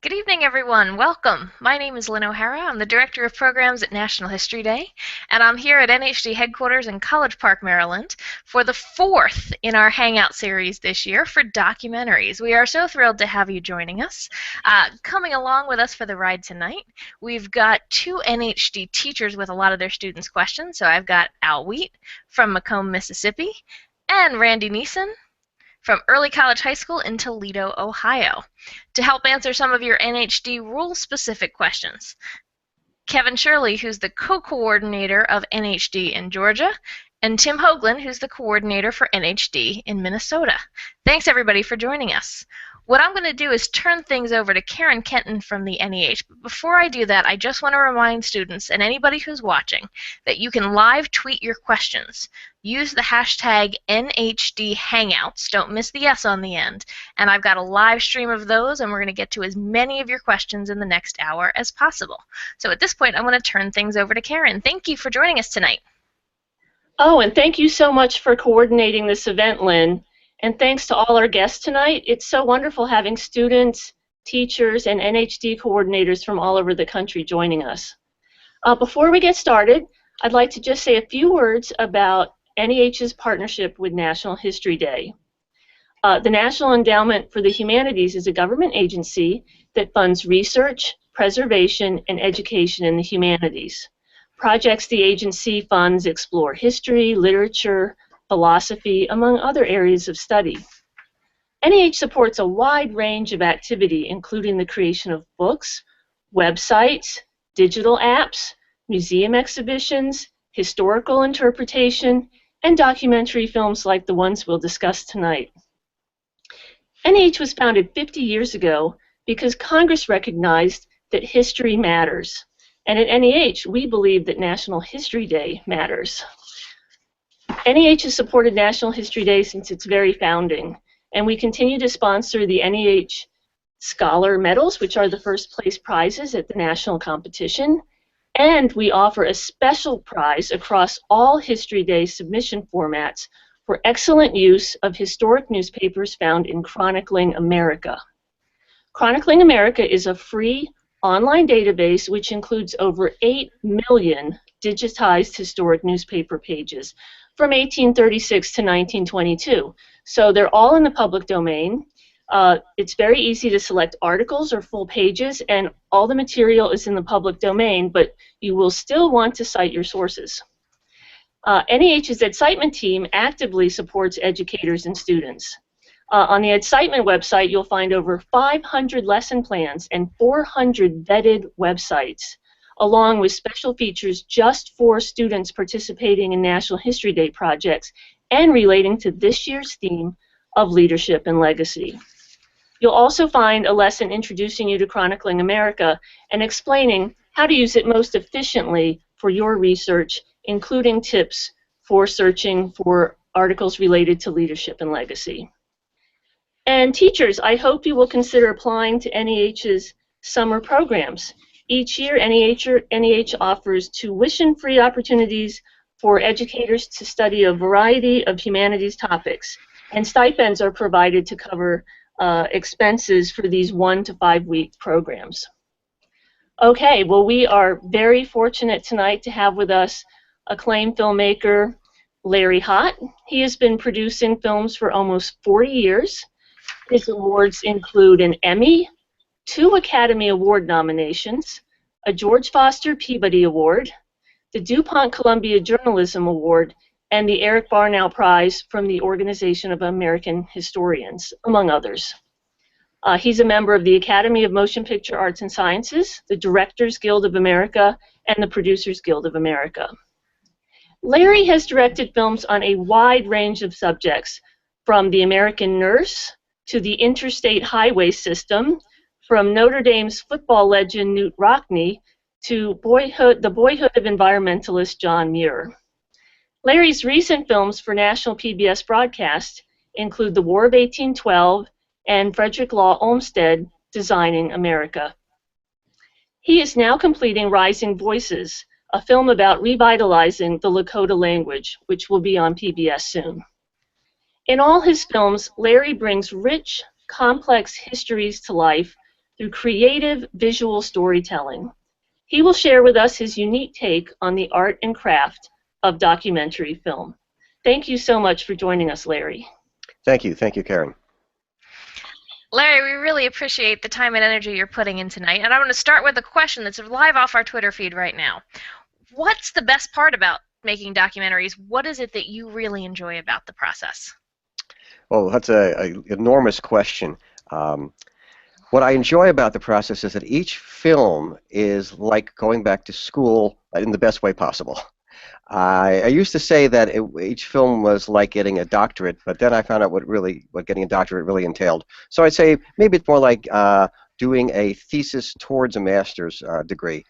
Good evening, everyone. Welcome. My name is Lynn O'Hara. I'm the Director of Programs at National History Day, and I'm here at NHD headquarters in College Park, Maryland, for the fourth in our Hangout series this year for Documentaries. We are so thrilled to have you joining us. Coming along with us for the ride tonight, we've got two NHD teachers with a lot of their students' questions. So I've got Al Wheat from Macomb, Mississippi, and Randy Neeson from Early College High School in Toledo, Ohio, to help answer some of your NHD rule-specific questions. Kevin Shirley, who's the co-coordinator of NHD in Georgia, and Tim Hoagland, who's the coordinator for NHD in Minnesota. Thanks, everybody, for joining us. What I'm going to do is turn things over to Karen Kenton from the NEH. But before I do that, I just want to remind students and anybody who's watching that you can live tweet your questions. Use the hashtag NHD Hangouts. Don't miss the S on the end. And I've got a live stream of those, and we're going to get to as many of your questions in the next hour as possible. So at this point, I'm going to turn things over to Karen. Thank you for joining us tonight. Oh, and thank you so much for coordinating this event, Lynn. And thanks to all our guests tonight. It's so wonderful having students, teachers, and NHD coordinators from all over the country joining us. Before we get started, I'd like to just say a few words about NEH's partnership with National History Day. The National Endowment for the Humanities is a government agency that funds research, preservation, and education in the humanities. Projects the agency funds explore history, literature, philosophy, among other areas of study. NEH supports a wide range of activity, including the creation of books, websites, digital apps, museum exhibitions, historical interpretation, and documentary films like the ones we'll discuss tonight. NEH was founded 50 years ago because Congress recognized that history matters. And at NEH, we believe that National History Day matters. NEH has supported National History Day since its very founding, and we continue to sponsor the NEH Scholar Medals, which are the first place prizes at the national competition, and we offer a special prize across all History Day submission formats for excellent use of historic newspapers found in Chronicling America. Chronicling America is a free online database which includes over 8 million digitized historic newspaper pages from 1836 to 1922. So they're all in the public domain. It's very easy to select articles or full pages, and all the material is in the public domain, but you will still want to cite your sources. NEH's Edcitement team actively supports educators and students. On the Edcitement website, you'll find over 500 lesson plans and 400 vetted websites, along with special features just for students participating in National History Day projects and relating to this year's theme of leadership and legacy. You'll also find a lesson introducing you to Chronicling America and explaining how to use it most efficiently for your research, including tips for searching for articles related to leadership and legacy. And teachers, I hope you will consider applying to NEH's summer programs. Each year, NEH offers tuition-free opportunities for educators to study a variety of humanities topics, and stipends are provided to cover expenses for these 1 to 5 week programs. Okay, well, we are very fortunate tonight to have with us acclaimed filmmaker Larry Hott. He has been producing films for almost 40 years. His awards include an Emmy, 2 Academy Award nominations, a George Foster Peabody Award, the DuPont Columbia Journalism Award, and the Eric Barnow Prize from the Organization of American Historians, among others. He's a member of the Academy of Motion Picture Arts and Sciences, the Directors Guild of America, and the Producers Guild of America. Larry has directed films on a wide range of subjects, from The American Nurse to the interstate highway system, from Notre Dame's football legend Knute Rockne to the boyhood of environmentalist John Muir. Larry's recent films for national PBS broadcast include The War of 1812 and Frederick Law Olmsted, Designing America. He is now completing Rising Voices, a film about revitalizing the Lakota language, which will be on PBS soon. In all his films, Larry brings rich, complex histories to life through creative visual storytelling. He will share with us his unique take on the art and craft of documentary film. Thank you so much for joining us, Larry. Thank you, Karen. Larry, we really appreciate the time and energy you're putting in tonight, and I'm going to start with a question that's live off our Twitter feed right now. What's the best part about making documentaries? What is it that you really enjoy about the process? Well, that's an enormous question. What I enjoy about the process is that each film is like going back to school in the best way possible. I used to say that each film was like getting a doctorate, but then I found out what getting a doctorate really entailed. So I'd say maybe it's more like doing a thesis towards a master's degree.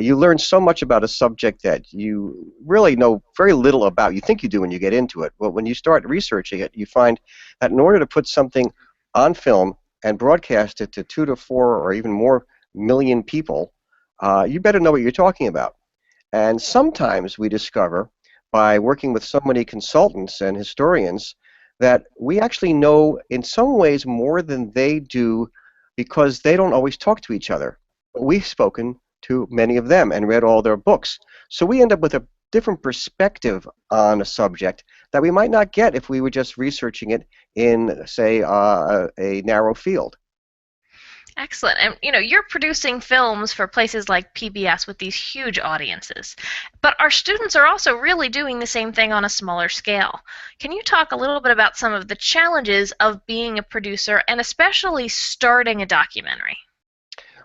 You learn so much about a subject that you really know very little about. You think you do when you get into it, but when you start researching it, you find that in order to put something on film and broadcast it to 2 to 4 or even more million people, you better know what you're talking about. And sometimes we discover, by working with so many consultants and historians, that we actually know in some ways more than they do because they don't always talk to each other. But we've spoken to many of them and read all their books. So we end up with a different perspective on a subject that we might not get if we were just researching it in, say, a narrow field. Excellent. And you're producing films for places like PBS with these huge audiences. But our students are also really doing the same thing on a smaller scale. Can you talk a little bit about some of the challenges of being a producer and especially starting a documentary?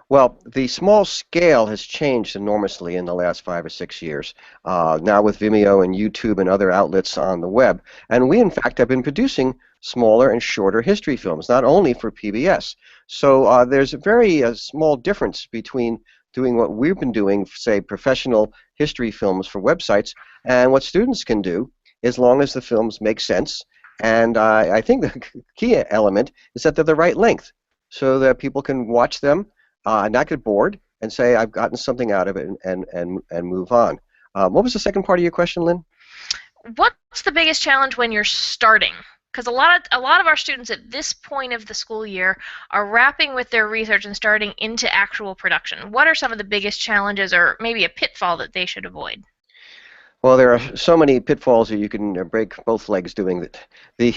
Well, the small scale has changed enormously in the last 5 or 6 years, now with Vimeo and YouTube and other outlets on the web. And we, in fact, have been producing smaller and shorter history films, not only for PBS. So there's a very small difference between doing what we've been doing, say, professional history films for websites, and what students can do, as long as the films make sense. And I think the key element is that they're the right length, so that people can watch them not get bored and say, I've gotten something out of it, and move on. What was the second part of your question, Lynn? What's the biggest challenge when you're starting? Because a lot of our students at this point of the school year are wrapping with their research and starting into actual production. What are some of the biggest challenges, or maybe a pitfall that they should avoid? Well, there are so many pitfalls that you can break both legs doing that. The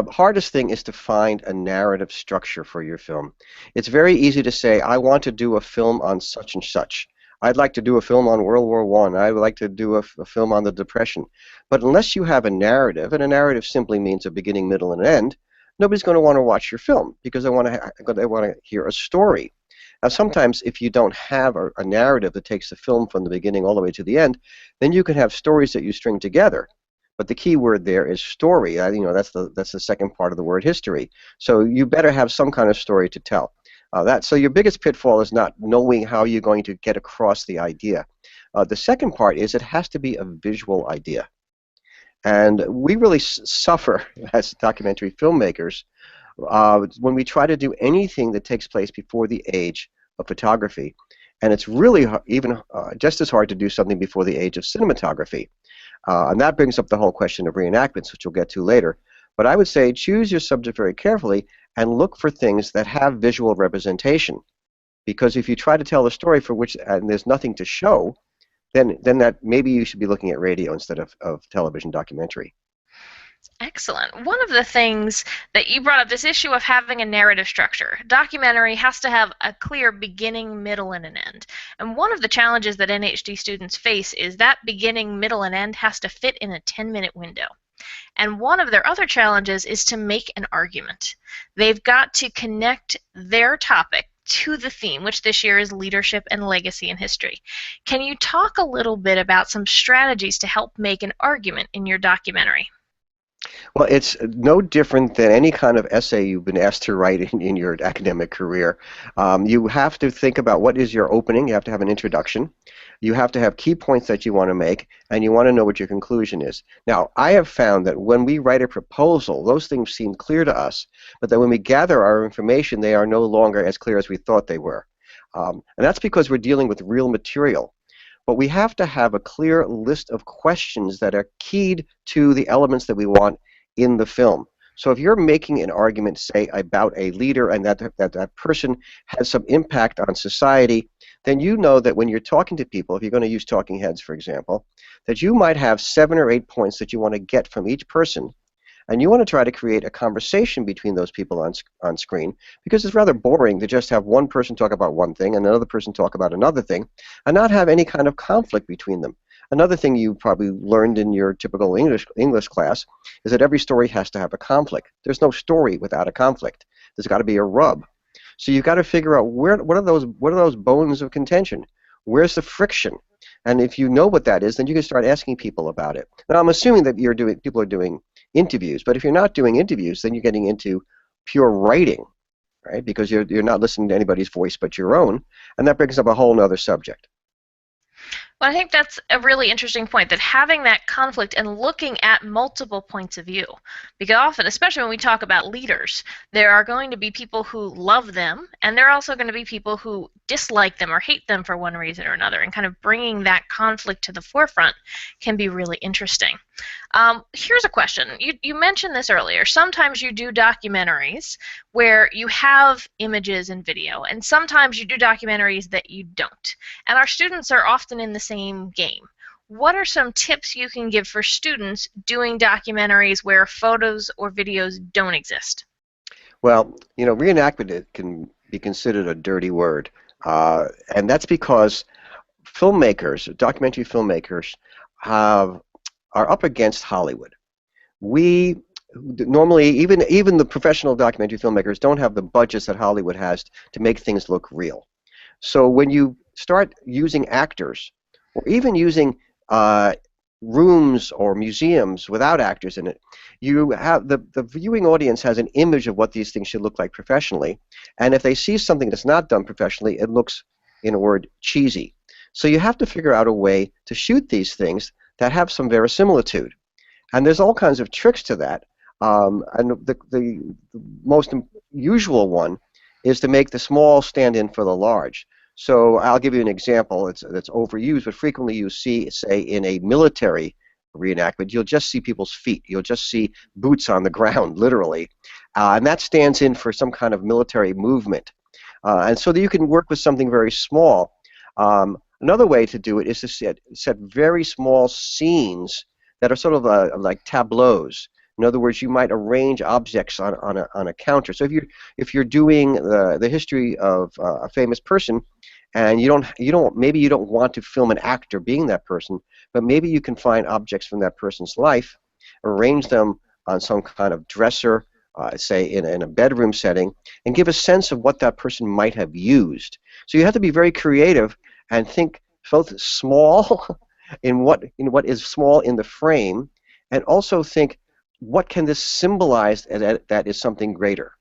hardest thing is to find a narrative structure for your film. It's very easy to say, I want to do a film on such and such. I'd like to do a film on World War I. I would like to do a film on the Depression. But unless you have a narrative, and a narrative simply means a beginning, middle, and an end, nobody's going to want to watch your film because they want to hear a story. Now, sometimes if you don't have a narrative that takes the film from the beginning all the way to the end, then you can have stories that you string together. But the key word there is story. That's the second part of the word history. So you better have some kind of story to tell. So your biggest pitfall is not knowing how you're going to get across the idea. The second part is it has to be a visual idea. And we really suffer as documentary filmmakers when we try to do anything that takes place before the age of photography. And it's really even just as hard to do something before the age of cinematography. And that brings up the whole question of reenactments, which we'll get to later. But I would say choose your subject very carefully and look for things that have visual representation. Because if you try to tell a story for which and there's nothing to show, then that maybe you should be looking at radio instead of television documentary. Excellent. One of the things that you brought up, this issue of having a narrative structure. Documentary has to have a clear beginning, middle, and an end. And one of the challenges that NHD students face is that beginning, middle, and end has to fit in a 10-minute window. And one of their other challenges is to make an argument. They've got to connect their topic to the theme, which this year is leadership and legacy in history. Can you talk a little bit about some strategies to help make an argument in your documentary? Well, it's no different than any kind of essay you've been asked to write in your academic career. You have to think about what is your opening. You have to have an introduction. You have to have key points that you want to make, and you want to know what your conclusion is. Now, I have found that when we write a proposal, those things seem clear to us, but that when we gather our information, they are no longer as clear as we thought they were. And that's because we're dealing with real material. But we have to have a clear list of questions that are keyed to the elements that we want in the film. So if you're making an argument, say, about a leader and that person has some impact on society, then you know that when you're talking to people, if you're going to use talking heads, for example, that you might have 7 or 8 points that you want to get from each person, and you want to try to create a conversation between those people on screen, because it's rather boring to just have one person talk about one thing and another person talk about another thing and not have any kind of conflict between them. Another thing you probably learned in your typical English class is that every story has to have a conflict. There's no story without a conflict. There's got to be a rub. So you've got to figure out what are those bones of contention? Where's the friction? And if you know what that is, then you can start asking people about it. Now, I'm assuming that people are doing interviews, but if you're not doing interviews, then you're getting into pure writing, right? Because you're not listening to anybody's voice but your own, and that brings up a whole other subject. Well, I think that's a really interesting point, that having that conflict and looking at multiple points of view. Because often, especially when we talk about leaders, there are going to be people who love them, and there are also going to be people who dislike them or hate them for one reason or another. And kind of bringing that conflict to the forefront can be really interesting. Here's a question. You mentioned this earlier. Sometimes you do documentaries where you have images and video, and sometimes you do documentaries that you don't. And our students are often in the same game. What are some tips you can give for students doing documentaries where photos or videos don't exist? Well, reenactment can be considered a dirty word, and that's because filmmakers, documentary filmmakers, are up against Hollywood. We normally, even the professional documentary filmmakers, don't have the budgets that Hollywood has to make things look real. So when you start using actors, or even using rooms or museums without actors in it, you have the viewing audience has an image of what these things should look like professionally, and if they see something that's not done professionally, it looks, in a word, cheesy. So you have to figure out a way to shoot these things that have some verisimilitude, and there's all kinds of tricks to that. And the most usual one is to make the small stand in for the large. So I'll give you an example that's overused, but frequently you see, say, in a military reenactment, you'll just see people's feet. You'll just see boots on the ground, literally. And that stands in for some kind of military movement. And so that you can work with something very small. Another way to do it is to set very small scenes that are sort of like tableaus. In other words, you might arrange objects on a counter. So if you're doing the history of a famous person, and maybe you don't want to film an actor being that person, but maybe you can find objects from that person's life, arrange them on some kind of dresser, say in a bedroom setting, and give a sense of what that person might have used. So you have to be very creative and think both small in what is small in the frame, and also think, what can this symbolize that is something greater?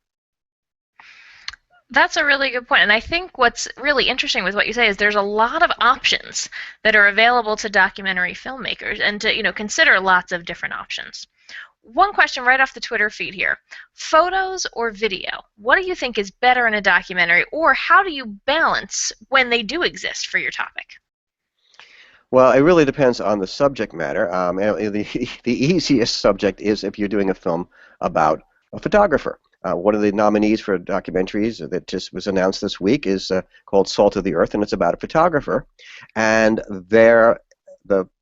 That's a really good point. And I think what's really interesting with what you say is there's a lot of options that are available to documentary filmmakers, and to consider lots of different options. One question right off the Twitter feed here. Photos or video? What do you think is better in a documentary, or how do you balance when they do exist for your topic? Well, it really depends on the subject matter. And the easiest subject is if you're doing a film about a photographer. One of the nominees for documentaries that just was announced this week is called Salt of the Earth, and it's about a photographer. And the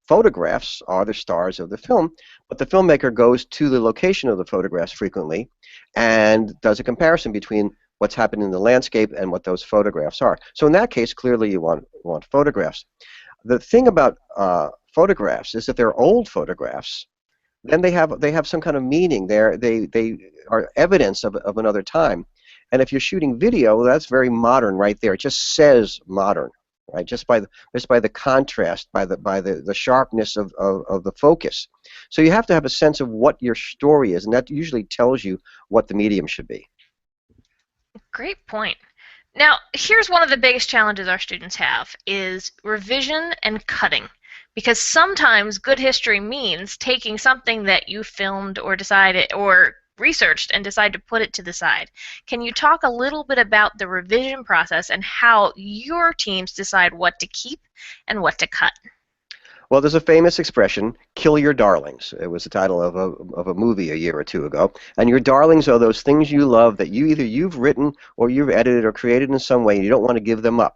photographs are the stars of the film, but the filmmaker goes to the location of the photographs frequently and does a comparison between what's happening in the landscape and what those photographs are. So in that case, clearly you want photographs. The thing about photographs is that they're old photographs. Then they have some kind of meaning. They are evidence of another time. And if you're shooting video, that's very modern right there. It just says modern, right? Just by the contrast, by the sharpness of the focus. So you have to have a sense of what your story is, and that usually tells you what the medium should be. Great point. Now, here's one of the biggest challenges our students have is revision and cutting. Because sometimes good history means taking something that you filmed or decided or researched and decide to put it to the side. Can you talk a little bit about the revision process and how your teams decide what to keep and what to cut? Well, there's a famous expression, kill your darlings. It was the title of a movie a year or two ago. And your darlings are those things you love that you've written or you've edited or created in some way and you don't want to give them up.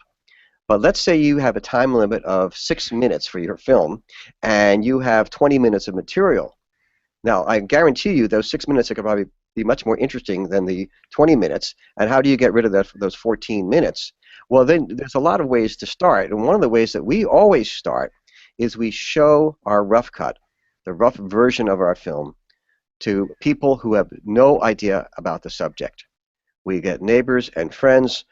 But let's say you have a time limit of 6 minutes for your film and you have 20 minutes of material. Now, I guarantee you those 6 minutes could probably be much more interesting than the 20 minutes. And how do you get rid of those 14 minutes? Well, then there's a lot of ways to start. And one of the ways that we always start is we show our rough cut, the rough version of our film, to people who have no idea about the subject. We get neighbors and friends.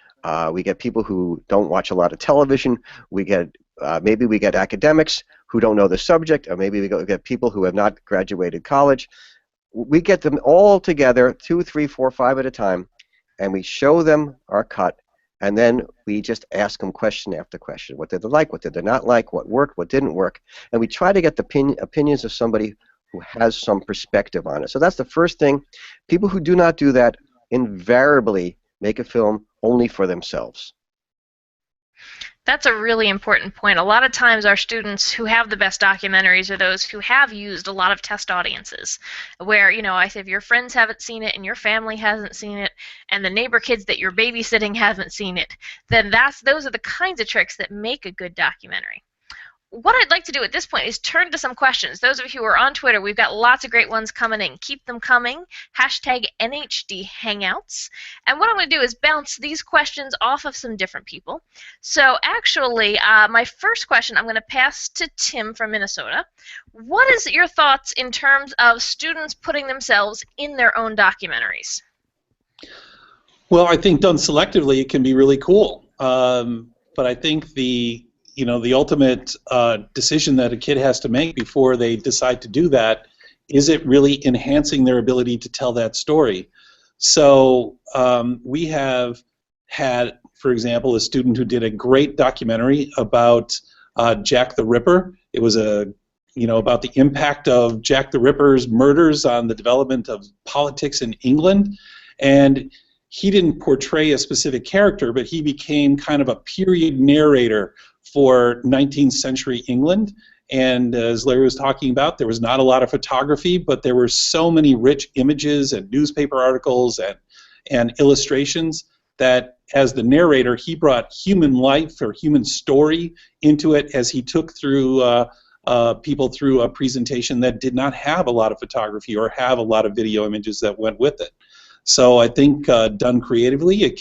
We get people who don't watch a lot of television. We get maybe we get academics who don't know the subject, or maybe we get people who have not graduated college. We get them all together, 2, 3, 4, 5 at a time, and we show them our cut, and then we just ask them question after question. What did they like? What did they not like? What worked? What didn't work? And we try to get the opinions of somebody who has some perspective on it. So that's the first thing. People who do not do that invariably make a film only for themselves. That's a really important point. A lot of times our students who have the best documentaries are those who have used a lot of test audiences where, you know, I say if your friends haven't seen it and your family hasn't seen it and the neighbor kids that you're babysitting haven't seen it, then those are the kinds of tricks that make a good documentary. What I'd like to do at this point is turn to some questions. Those of you who are on Twitter, we've got lots of great ones coming in. Keep them coming. Hashtag NHD Hangouts. And what I'm going to do is bounce these questions off of some different people. So actually, my first question I'm going to pass to Tim from Minnesota. What is your thoughts in terms of students putting themselves in their own documentaries? Well, I think done selectively, it can be really cool. But I think the ultimate decision that a kid has to make before they decide to do that, is it really enhancing their ability to tell that story? So we have had, for example, a student who did a great documentary about Jack the Ripper. It was about the impact of Jack the Ripper's murders on the development of politics in England. And he didn't portray a specific character, but he became kind of a period narrator for 19th century England. And as Larry was talking about, there was not a lot of photography, but there were so many rich images and newspaper articles and illustrations that as the narrator, he brought human life or human story into it as he took through people through a presentation that did not have a lot of photography or have a lot of video images that went with it. So I think done creatively, it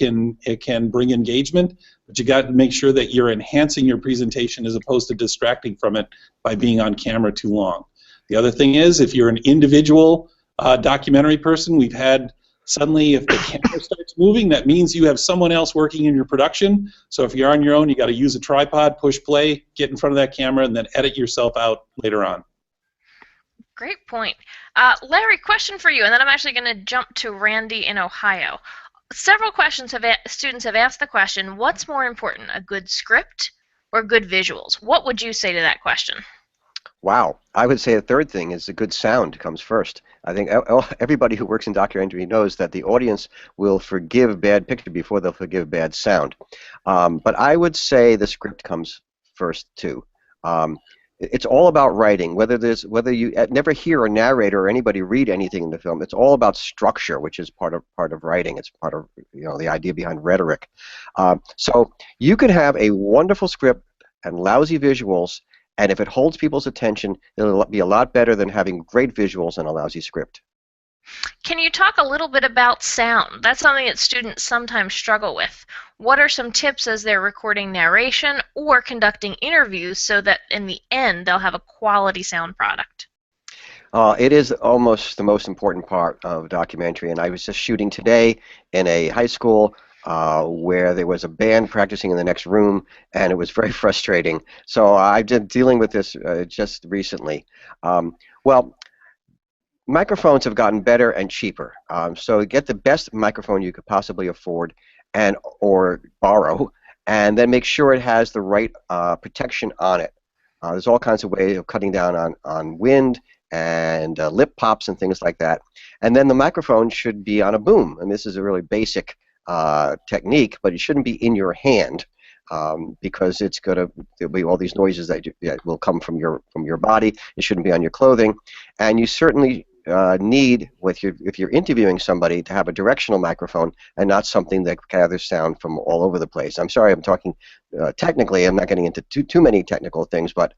can bring engagement, but you got to make sure that you're enhancing your presentation as opposed to distracting from it by being on camera too long. The other thing is, if you're an individual documentary person, we've had suddenly if the camera starts moving, that means you have someone else working in your production. So if you're on your own, you got to use a tripod, push play, get in front of that camera, and then edit yourself out later on. Great point. Larry, question for you, and then I'm actually going to jump to Randy in Ohio. Several students have asked the question, what's more important, a good script or good visuals? What would you say to that question? Wow. I would say the third thing is the good sound comes first. I think everybody who works in documentary knows that the audience will forgive bad picture before they'll forgive bad sound. But I would say the script comes first, too. It's all about writing. Whether you never hear a narrator or anybody read anything in the film, it's all about structure, which is part of writing. It's part of the idea behind rhetoric. So you can have a wonderful script and lousy visuals, and if it holds people's attention, it'll be a lot better than having great visuals and a lousy script. Can you talk a little bit about sound? That's something that students sometimes struggle with. What are some tips as they're recording narration or conducting interviews so that in the end they'll have a quality sound product? It is almost the most important part of documentary, and I was just shooting today in a high school where there was a band practicing in the next room, and it was very frustrating. So I've been dealing with this just recently. Well, microphones have gotten better and cheaper, so get the best microphone you could possibly afford or borrow, and then make sure it has the right protection on it. There's all kinds of ways of cutting down on wind and lip pops and things like that. And then the microphone should be on a boom, and this is a really basic technique, but it shouldn't be in your hand. because there'll be all these noises that will come from your body. It shouldn't be on your clothing, and you certainly need, if you're interviewing somebody, to have a directional microphone and not something that gathers sound from all over the place. I'm sorry, I'm talking technically. I'm not getting into too many technical things, but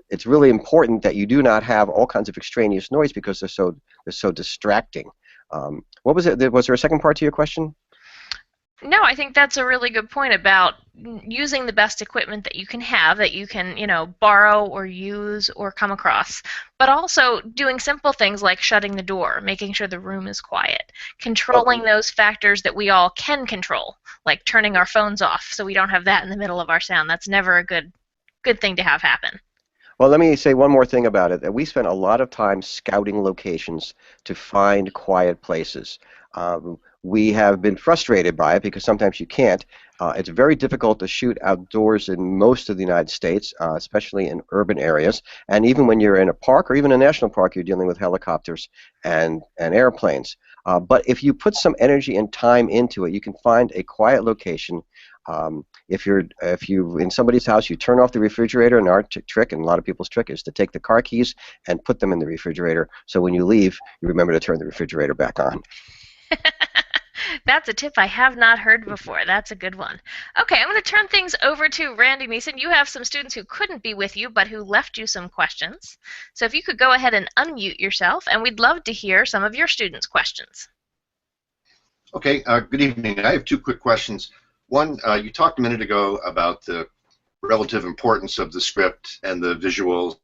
it's really important that you do not have all kinds of extraneous noise because they're so distracting. What was it? Was there a second part to your question? No, I think that's a really good point about using the best equipment that you can have, that you can, borrow or use or come across, but also doing simple things like shutting the door, making sure the room is quiet, controlling those factors that we all can control, like turning our phones off so we don't have that in the middle of our sound. That's never a good thing to have happen. Well, let me say one more thing about it. We spent a lot of time scouting locations to find quiet places. We have been frustrated by it because sometimes you can't. It's very difficult to shoot outdoors in most of the United States, especially in urban areas. And even when you're in a park or even a national park, you're dealing with helicopters and airplanes. But if you put some energy and time into it, you can find a quiet location. If you in somebody's house, you turn off the refrigerator, and our trick, and a lot of people's trick, is to take the car keys and put them in the refrigerator. So when you leave, you remember to turn the refrigerator back on. That's a tip I have not heard before. That's a good one. Okay, I'm going to turn things over to Randy Meeson. You have some students who couldn't be with you, but who left you some questions. So if you could go ahead and unmute yourself, and we'd love to hear some of your students' questions. Okay, good evening. I have two quick questions. One, you talked a minute ago about the relative importance of the script and the visuals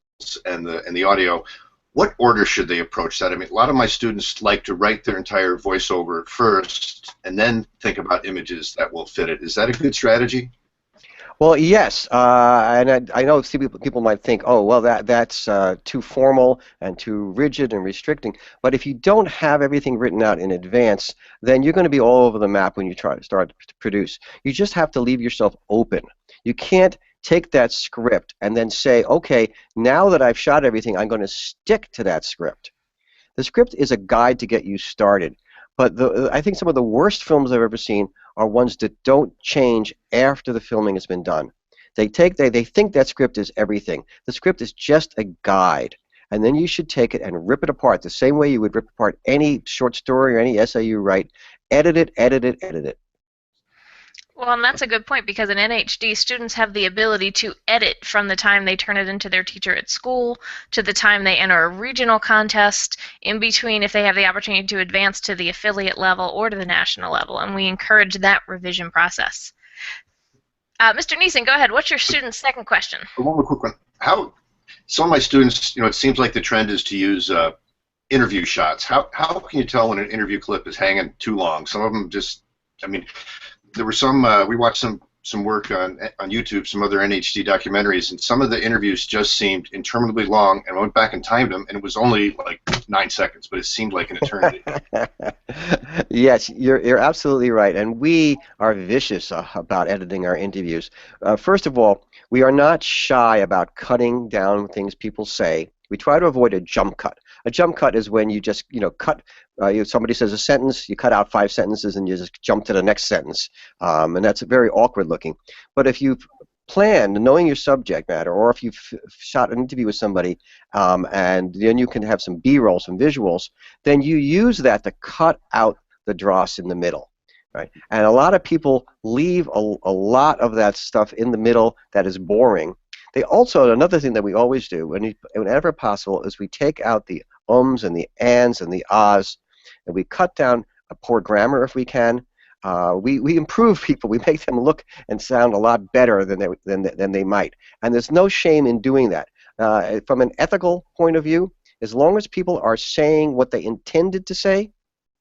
and the audio. What order should they approach that? I mean, a lot of my students like to write their entire voiceover first and then think about images that will fit it. Is that a good strategy? Well, yes, and I know people might think, oh, well, that's too formal and too rigid and restricting. But if you don't have everything written out in advance, then you're going to be all over the map when you try to start to produce. You just have to leave yourself open. You can't take that script and then say, okay, now that I've shot everything, I'm going to stick to that script. The script is a guide to get you started. But I think some of the worst films I've ever seen are ones that don't change after the filming has been done. They think that script is everything. The script is just a guide. And then you should take it and rip it apart the same way you would rip apart any short story or any essay you write. Edit it, edit it, edit it. Well, and that's a good point, because in NHD, students have the ability to edit from the time they turn it into their teacher at school to the time they enter a regional contest, in between if they have the opportunity to advance to the affiliate level or to the national level, and we encourage that revision process. Mr. Neeson, go ahead. What's your student's second question? One more quick one. Some of my students, it seems like the trend is to use interview shots. How can you tell when an interview clip is hanging too long? Some of them just, there were some, we watched some work on YouTube, some other NHD documentaries, and some of the interviews just seemed interminably long, and I went back and timed them, and it was only like 9 seconds, but it seemed like an eternity. Yes, you're absolutely right, and we are vicious about editing our interviews. First of all, we are not shy about cutting down things people say. We try to avoid a jump cut. A jump cut is when you just, cut. Somebody says a sentence, you cut out 5 sentences, and you just jump to the next sentence, and that's very awkward looking. But if you've planned, knowing your subject matter, or if you've shot an interview with somebody, and then you can have some B-roll, some visuals, then you use that to cut out the dross in the middle. Right? And a lot of people leave a lot of that stuff in the middle that is boring. They also, another thing that we always do, whenever possible, is we take out the ums and the ands and the ahs, and we cut down a poor grammar if we can. We improve people. We make them look and sound a lot better than they might. And there's no shame in doing that. From an ethical point of view, as long as people are saying what they intended to say,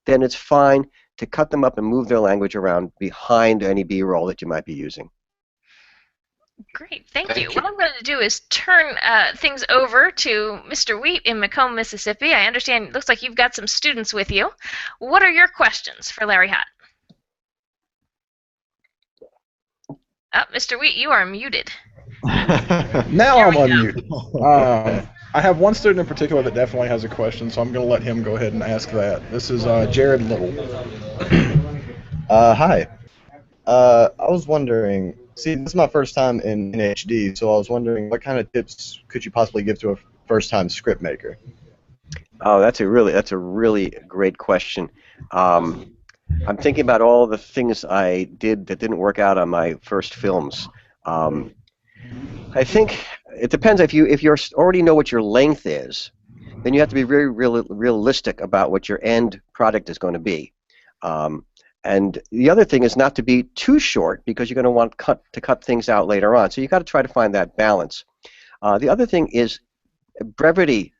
then it's fine to cut them up and move their language around behind any B-roll that you might be using. Great, thank you. What I'm going to do is turn things over to Mr. Wheat in Macomb, Mississippi. I understand it looks like you've got some students with you. What are your questions for Larry Hott? Mr. Wheat, you are muted. Now I'm unmuted. I have one student in particular that definitely has a question, so I'm going to let him go ahead and ask that. This is Jared Little. Hi. I was wondering, See, this is my first time in NHD, so I was wondering what kind of tips could you possibly give to a first-time script maker? Oh, that's a really great question. I'm thinking about all the things I did that didn't work out on my first films. Um, I think it depends. If you already know what your length is, then you have to be very realistic about what your end product is going to be. And the other thing is not to be too short because you're going to want to cut things out later on. So you've got to try to find that balance. The other thing is brevity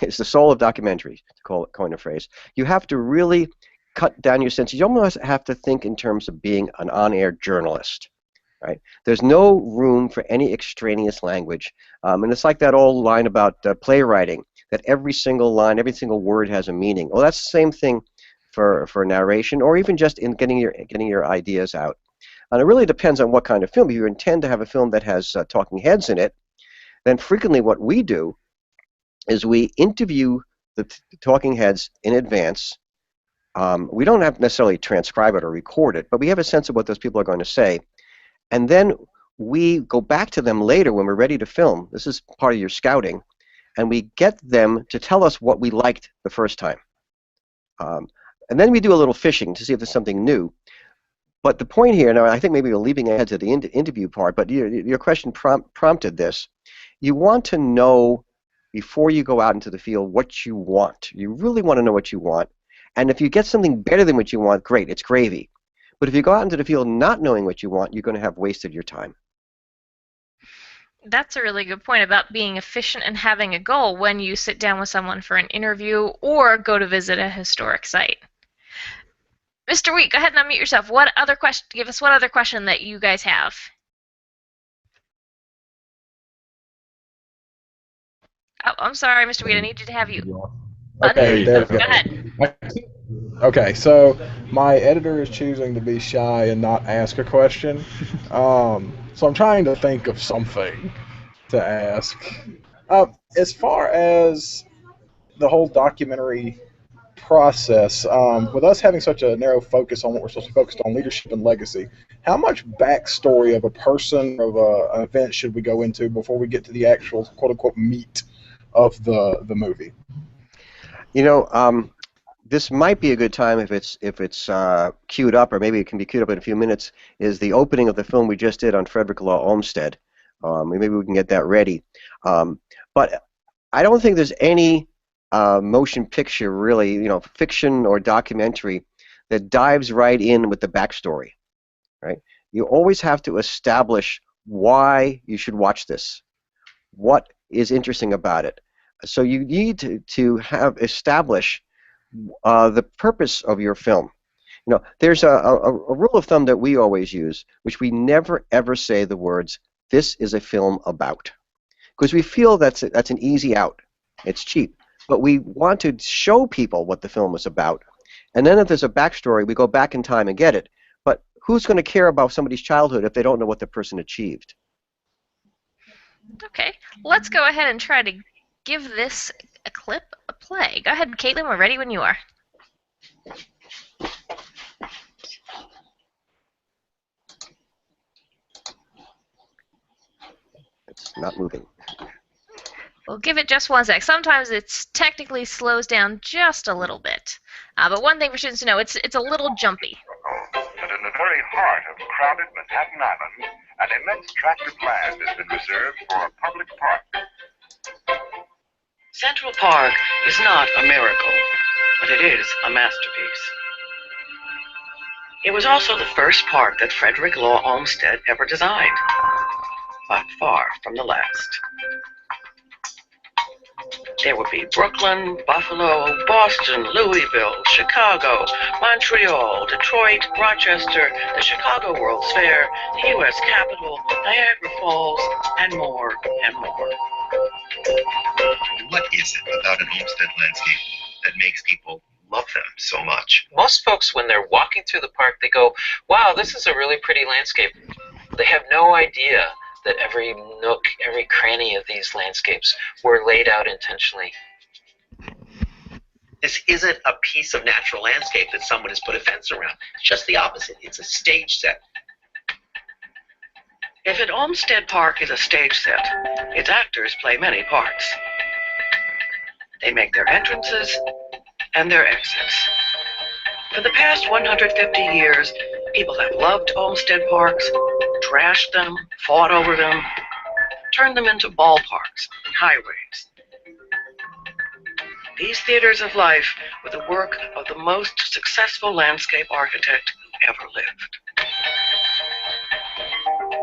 is the soul of documentaries, to coin a phrase. You have to really cut down your sense. You almost have to think in terms of being an on-air journalist. Right? There's no room for any extraneous language. And it's like that old line about playwriting, that every single line, every single word has a meaning. Well, that's the same thing for narration, or even just in getting your ideas out. And it really depends on what kind of film. If you intend to have a film that has talking heads in it, then frequently what we do is we interview the talking heads in advance. We don't have to necessarily transcribe it or record it, but we have a sense of what those people are going to say. And then we go back to them later when we're ready to film. This is part of your scouting. And we get them to tell us what we liked the first time. And then we do a little fishing to see if there's something new. But the point here, now I think maybe we're leaping ahead to the interview part, but your question prompted this. You want to know before you go out into the field what you want. You really want to know what you want. And if you get something better than what you want, great, it's gravy. But if you go out into the field not knowing what you want, you're going to have wasted your time. That's a really good point about being efficient and having a goal when you sit down with someone for an interview or go to visit a historic site. Mr. Wheat, go ahead and unmute yourself. Give us one other question that you guys have. Oh, I'm sorry, Mr. Wheat. I need you to have you. Okay, there we go. Go ahead. Okay, so my editor is choosing to be shy and not ask a question. So I'm trying to think of something to ask. As far as the whole documentary process, with us having such a narrow focus on what we're supposed to focus on, leadership and legacy, how much backstory of a person, of an event should we go into before we get to the actual quote-unquote meat of the movie? You know, this might be a good time if it's queued up, or maybe it can be queued up in a few minutes, is the opening of the film we just did on Frederick Law Olmsted. Maybe we can get that ready. But I don't think there's any motion picture, really, you know, fiction or documentary, that dives right in with the backstory, right? You always have to establish why you should watch this. What is interesting about it? So you need to establish the purpose of your film. You know, there's a rule of thumb that we always use, which we never ever say the words, "This is a film about," because we feel that's an easy out. It's cheap. But we want to show people what the film is about. And then if there's a backstory, we go back in time and get it. But who's going to care about somebody's childhood if they don't know what the person achieved? Okay, let's go ahead and try to give this a clip a play. Go ahead, Caitlin, we're ready when you are. It's not moving. We'll give it just 1 sec. Sometimes it's technically slows down just a little bit. But one thing for students to know, it's a little jumpy. And in the very heart of crowded Manhattan Island, an immense tract of land has been reserved for a public park. Central Park is not a miracle, but it is a masterpiece. It was also the first park that Frederick Law Olmsted ever designed, but far from the last. There would be Brooklyn, Buffalo, Boston, Louisville, Chicago, Montreal, Detroit, Rochester, the Chicago World's Fair, the U.S. Capitol, Niagara Falls, and more and more. What is it about an Olmsted landscape that makes people love them so much? Most folks, when they're walking through the park, they go, wow, this is a really pretty landscape. They have no idea that every nook, every cranny of these landscapes were laid out intentionally. This isn't a piece of natural landscape that someone has put a fence around. It's just the opposite. It's a stage set. If an Olmsted Park is a stage set, its actors play many parts. They make their entrances and their exits. For the past 150 years, people have loved Olmsted Parks, trashed them, fought over them, turned them into ballparks and highways. These theaters of life were the work of the most successful landscape architect who ever lived.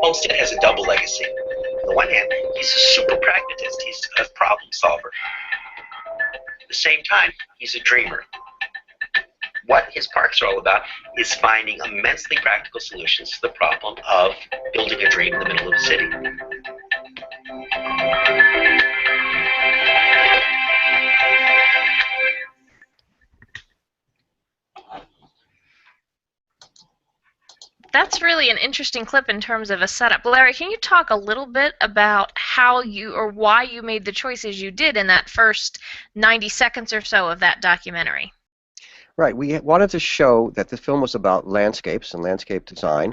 Olmsted has a double legacy. On the one hand, he's a super pragmatist. He's a problem solver. At the same time, he's a dreamer. What his parks are all about is finding immensely practical solutions to the problem of building a dream in the middle of a city. That's really an interesting clip in terms of a setup. Larry, can you talk a little bit about how you or why you made the choices you did in that first 90 seconds or so of that documentary? Right. We wanted to show that the film was about landscapes and landscape design.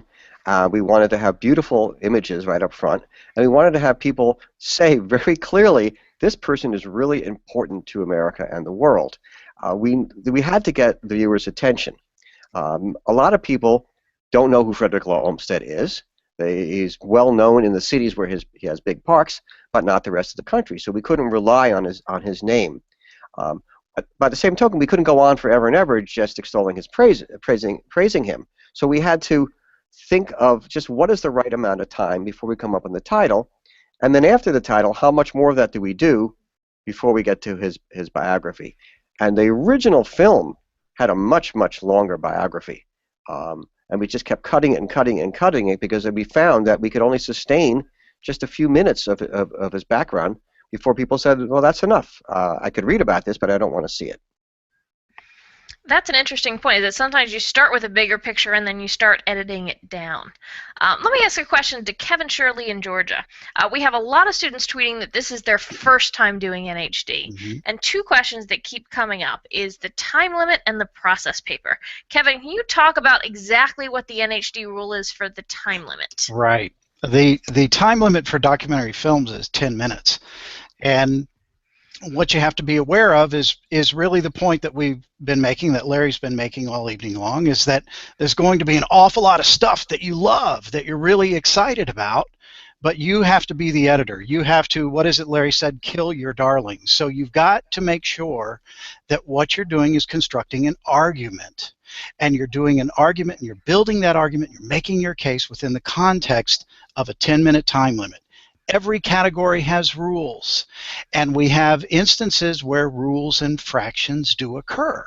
We wanted to have beautiful images right up front, and we wanted to have people say very clearly, this person is really important to America and the world. We had to get the viewer's attention. A lot of people don't know who Frederick Law Olmsted is. He's well known in the cities where he has big parks, but not the rest of the country. So we couldn't rely on his name. But by the same token, we couldn't go on forever and ever just extolling his praising him. So we had to think of just what is the right amount of time before we come up with the title, and then after the title, how much more of that do we do before we get to his biography. And the original film had a much, much longer biography. And we just kept cutting it and cutting it and cutting it because we found that we could only sustain just a few minutes of his background before people said, well, that's enough. I could read about this, but I don't want to see it. That's an interesting point, is that sometimes you start with a bigger picture and then you start editing it down. Let me ask a question to Kevin Shirley in Georgia. We have a lot of students tweeting that this is their first time doing NHD. Mm-hmm. And two questions that keep coming up is the time limit and the process paper. Kevin, can you talk about exactly what the NHD rule is for the time limit? Right. The time limit for documentary films is 10 minutes. And what you have to be aware of is really the point that we've been making, that Larry's been making all evening long, is that there's going to be an awful lot of stuff that you love, that you're really excited about, but you have to be the editor. You have to, what is it Larry said, kill your darlings. So you've got to make sure that what you're doing is constructing an argument. And you're doing an argument, and you're building that argument, you're making your case within the context of a 10-minute time limit. Every category has rules, and we have instances where rules infractions do occur.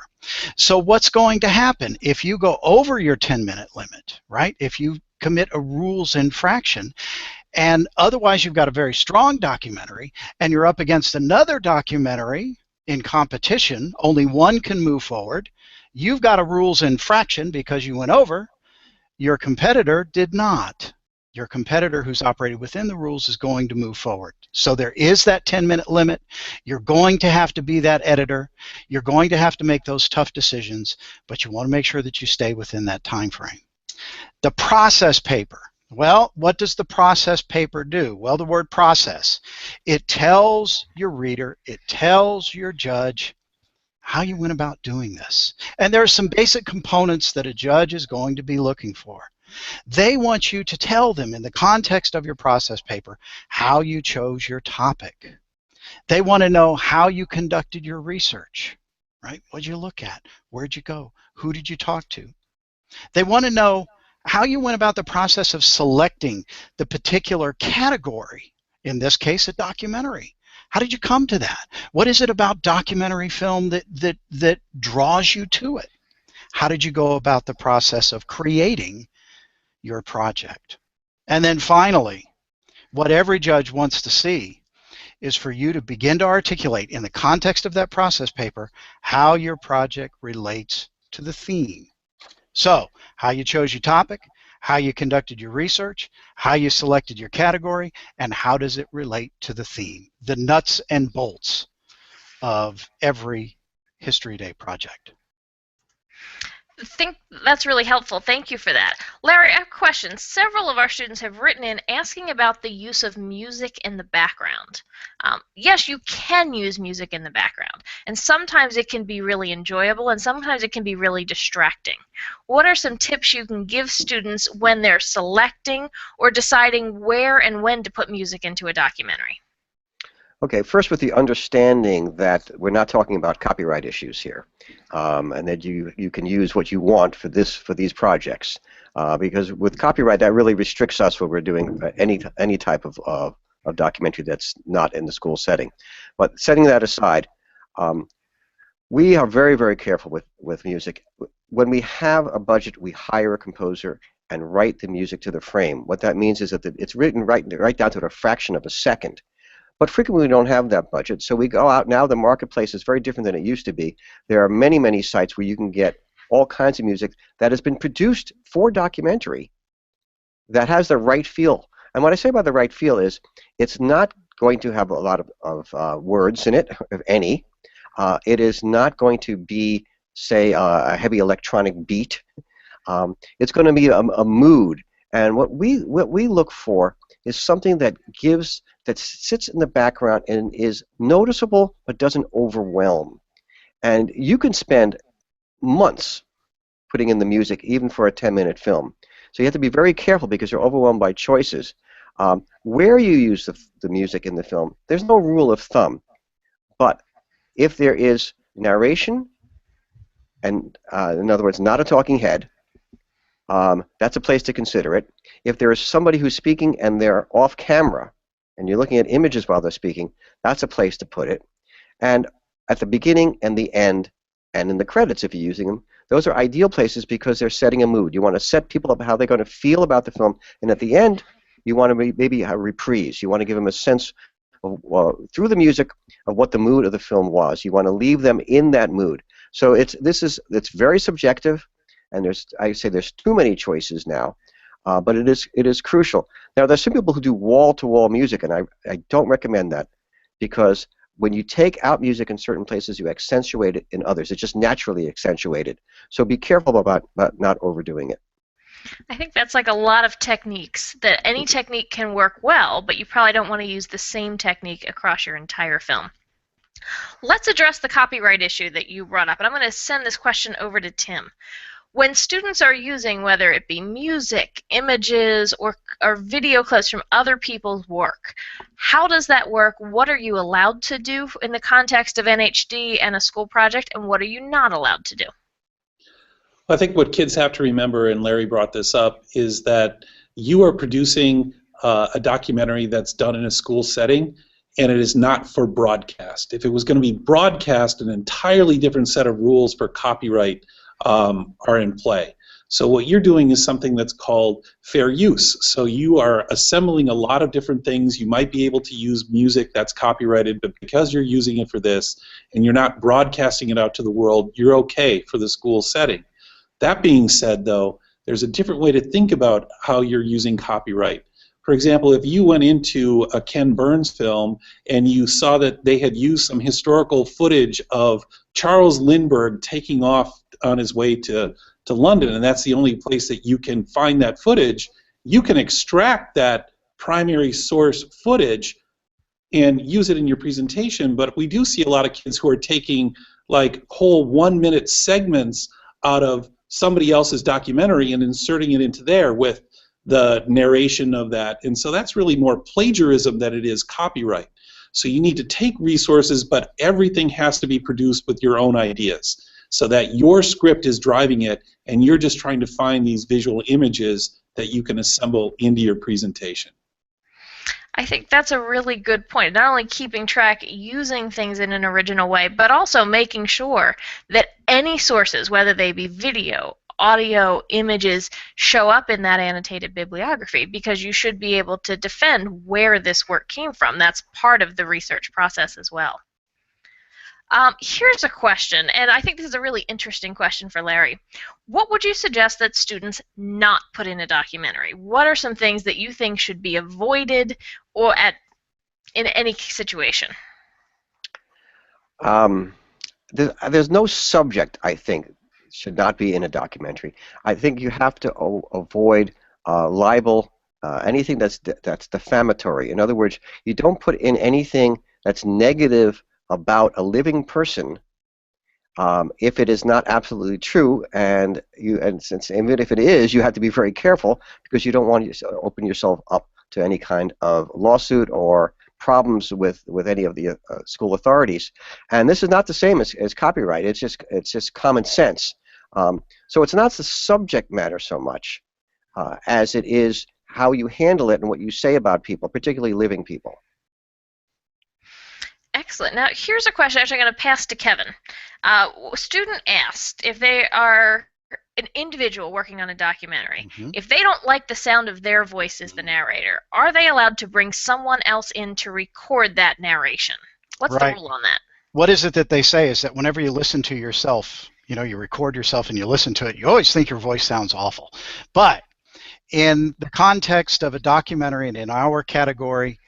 So what's going to happen if you go over your 10-minute limit, right? If you commit a rules infraction, and otherwise you've got a very strong documentary, and you're up against another documentary in competition, only one can move forward, you've got a rules infraction because you went over, your competitor did not. Your competitor who's operated within the rules is going to move forward. So there is that 10-minute limit. You're going to have to be that editor. You're going to have to make those tough decisions, but you want to make sure that you stay within that time frame. The process paper. Well, what does the process paper do? Well, the word process. It tells your reader, it tells your judge how you went about doing this. And there are some basic components that a judge is going to be looking for. They want you to tell them in the context of your process paper how you chose your topic. They want to know how you conducted your research, right? What did you look at? Where'd you go? Who did you talk to? They want to know how you went about the process of selecting the particular category, in this case a documentary. How did you come to that? What is it about documentary film that draws you to it? How did you go about the process of creating your project? And then finally, what every judge wants to see is for you to begin to articulate in the context of that process paper how your project relates to the theme. So, how you chose your topic, how you conducted your research, how you selected your category, and how does it relate to the theme, the nuts and bolts of every History Day project. think that's really helpful. Thank you for that. Larry, I have a question. Several of our students have written in asking about the use of music in the background. Yes, you can use music in the background, and sometimes it can be really enjoyable, and sometimes it can be really distracting. What are some tips you can give students when they're selecting or deciding where and when to put music into a documentary? Okay, first with the understanding that we're not talking about copyright issues here, and that you can use what you want for these projects, because with copyright that really restricts us when we're doing any type of documentary that's not in the school setting. But setting that aside, we are very careful with music. When we have a budget, we hire a composer and write the music to the frame. What that means is that it's written right down to a fraction of a second. But frequently we don't have that budget, so we go out now. The marketplace is very different than it used to be. There are many sites where you can get all kinds of music that has been produced for documentary that has the right feel. And what I say about the right feel is it's not going to have a lot of words in it, if any. It is not going to be, say, a heavy electronic beat. It's going to be a mood. And what we look for is something that sits in the background and is noticeable but doesn't overwhelm. And you can spend months putting in the music, even for a 10-minute film. So you have to be very careful because you're overwhelmed by choices. Where you use the music in the film, there's no rule of thumb. But if there is narration, and in other words, not a talking head, that's a place to consider it. If there is somebody who's speaking and they're off camera, and you're looking at images while they're speaking, that's a place to put it. And at the beginning and the end, and in the credits if you're using them, those are ideal places because they're setting a mood. You want to set people up how they're going to feel about the film, and at the end, you want to maybe a reprise. You want to give them a sense of, through the music of what the mood of the film was. You want to leave them in that mood. So it's very subjective, and I say there's too many choices now. But it is crucial. Now, there's some people who do wall-to-wall music, and I don't recommend that because when you take out music in certain places, you accentuate it in others. It's just naturally accentuated. So be careful about not overdoing it. I think that's like a lot of techniques, that any technique can work well, but you probably don't want to use the same technique across your entire film. Let's address the copyright issue that you brought up, and I'm going to send this question over to Tim. When students are using, whether it be music, images, or video clips from other people's work, how does that work? What are you allowed to do in the context of NHD and a school project, and what are you not allowed to do? I think what kids have to remember, and Larry brought this up, is that you are producing a documentary that's done in a school setting, and it is not for broadcast. If it was going to be broadcast, an entirely different set of rules for copyright are in play. So what you're doing is something that's called fair use. So you are assembling a lot of different things. You might be able to use music that's copyrighted, but because you're using it for this and you're not broadcasting it out to the world, you're okay for the school setting. That being said, though, there's a different way to think about how you're using copyright. For example, if you went into a Ken Burns film and you saw that they had used some historical footage of Charles Lindbergh taking off on his way to London, and that's the only place that you can find that footage, you can extract that primary source footage and use it in your presentation. But we do see a lot of kids who are taking like whole 1-minute segments out of somebody else's documentary and inserting it into there with the narration of that. And so that's really more plagiarism than it is copyright. So you need to take resources, but everything has to be produced with your own ideas so that your script is driving it and you're just trying to find these visual images that you can assemble into your presentation. I think that's a really good point. Not only keeping track, using things in an original way, but also making sure that any sources, whether they be video, audio, images, show up in that annotated bibliography, because you should be able to defend where this work came from. That's part of the research process as well. Here's a question, and I think this is a really interesting question for Larry. What would you suggest that students not put in a documentary? What are some things that you think should be avoided or in any situation? There's no subject, I think, should not be in a documentary. I think you have to avoid libel, anything that's defamatory. In other words, you don't put in anything that's negative about a living person if it is not absolutely true, and since even if it is, you have to be very careful because you don't want to open yourself up to any kind of lawsuit or problems with any of the school authorities. And this is not the same as copyright. It's just common sense. So it's not the subject matter so much as it is how you handle it and what you say about people, particularly living people. Excellent. Now, here's a question actually I'm going to pass to Kevin. A student asked if they are an individual working on a documentary, if they don't like the sound of their voice as the narrator, are they allowed to bring someone else in to record that narration? What's the rule on that? What is it that they say is that whenever you listen to yourself, you know, you record yourself and you listen to it, you always think your voice sounds awful. But in the context of a documentary and in our category,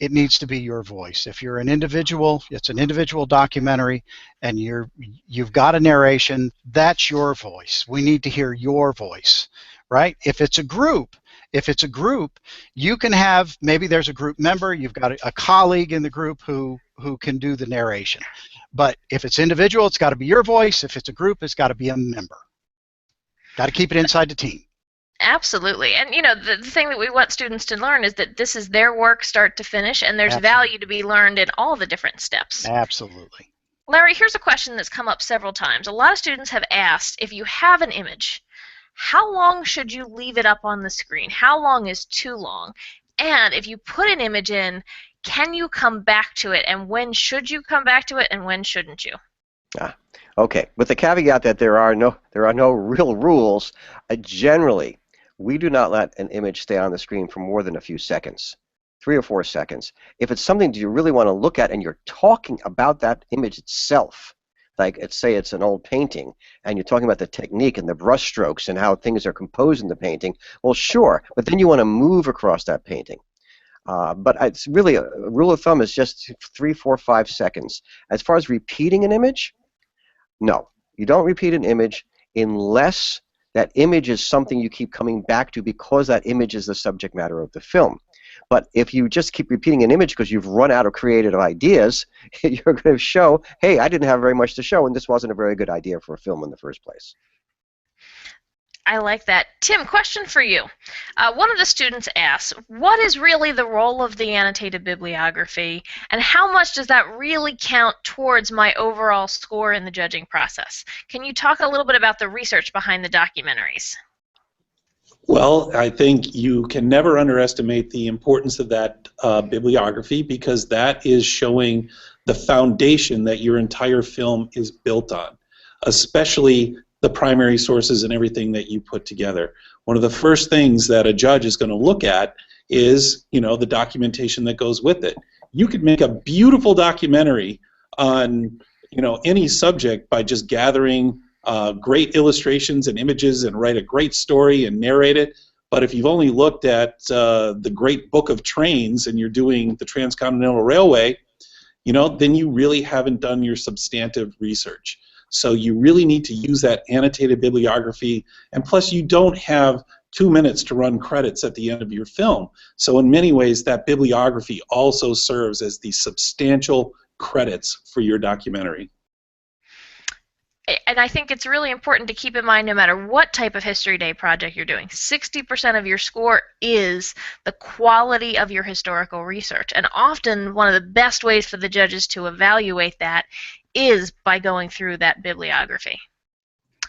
it needs to be your voice. If you're an individual, it's an individual documentary, and you've got a narration, that's your voice. We need to hear your voice, right? If it's a group, you can have, maybe there's a group member, you've got a colleague in the group who can do the narration. But if it's individual, it's got to be your voice. If it's a group, it's got to be a member. Got to keep it inside the team. Absolutely. And, you know, the thing that we want students to learn is that this is their work start to finish, and there's value to be learned in all the different steps. Absolutely. Larry, here's a question that's come up several times. A lot of students have asked, if you have an image, how long should you leave it up on the screen? How long is too long? And if you put an image in, can you come back to it? And when should you come back to it, and when shouldn't you? Okay, with the caveat that there are no real rules, generally, we do not let an image stay on the screen for more than a few seconds, 3 or 4 seconds. If it's something that you really want to look at and you're talking about that image itself, like say it's an old painting and you're talking about the technique and the brush strokes and how things are composed in the painting, well, sure, but then you want to move across that painting. But it's really a rule of thumb is just 3, 4, 5 seconds. As far as repeating an image, no, you don't repeat an image unless that image is something you keep coming back to because that image is the subject matter of the film. But if you just keep repeating an image because you've run out of creative ideas, you're going to show, hey, I didn't have very much to show, and this wasn't a very good idea for a film in the first place. I like that. Tim, question for you. One of the students asked, what is really the role of the annotated bibliography, and how much does that really count towards my overall score in the judging process? Can you talk a little bit about the research behind the documentaries? Well, I think you can never underestimate the importance of that bibliography, because that is showing the foundation that your entire film is built on, especially the primary sources and everything that you put together. One of the first things that a judge is going to look at is, you know, the documentation that goes with it. You could make a beautiful documentary on, you know, any subject by just gathering great illustrations and images and write a great story and narrate it. But if you've only looked at the Great Book of Trains and you're doing the Transcontinental Railway, you know, then you really haven't done your substantive research. So you really need to use that annotated bibliography, and plus you don't have 2 minutes to run credits at the end of your film. So in many ways that bibliography also serves as the substantial credits for your documentary. And I think it's really important to keep in mind, no matter what type of History Day project you're doing, 60% of your score is the quality of your historical research. And often one of the best ways for the judges to evaluate that is by going through that bibliography.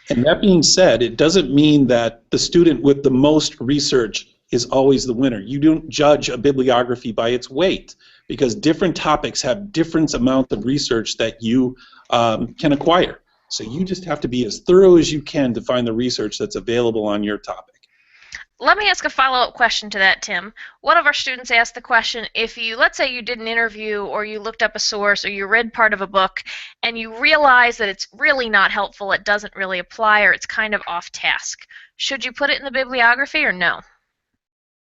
And that being said, it doesn't mean that the student with the most research is always the winner. You don't judge a bibliography by its weight, because different topics have different amounts of research that you can acquire. So you just have to be as thorough as you can to find the research that's available on your topic. Let me ask a follow-up question to that, Tim. One of our students asked the question, if you, let's say you did an interview or you looked up a source or you read part of a book and you realize that it's really not helpful, it doesn't really apply, or it's kind of off task, should you put it in the bibliography or no?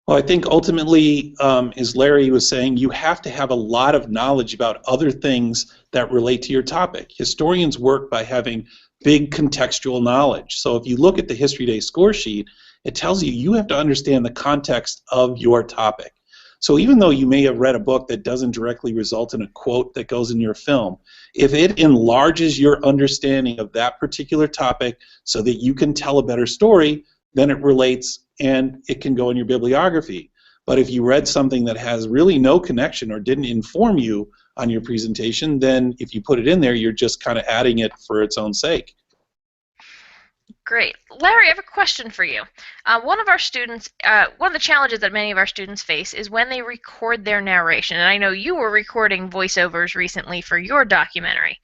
Well, I think ultimately, as Larry was saying, you have to have a lot of knowledge about other things that relate to your topic. Historians work by having big contextual knowledge. So if you look at the History Day score sheet, it tells you you have to understand the context of your topic. So even though you may have read a book that doesn't directly result in a quote that goes in your film, if it enlarges your understanding of that particular topic so that you can tell a better story, then it relates and it can go in your bibliography. But if you read something that has really no connection or didn't inform you on your presentation, then if you put it in there, you're just kind of adding it for its own sake. Great. Larry, I have a question for you. One of the challenges that many of our students face is when they record their narration. And I know you were recording voiceovers recently for your documentary.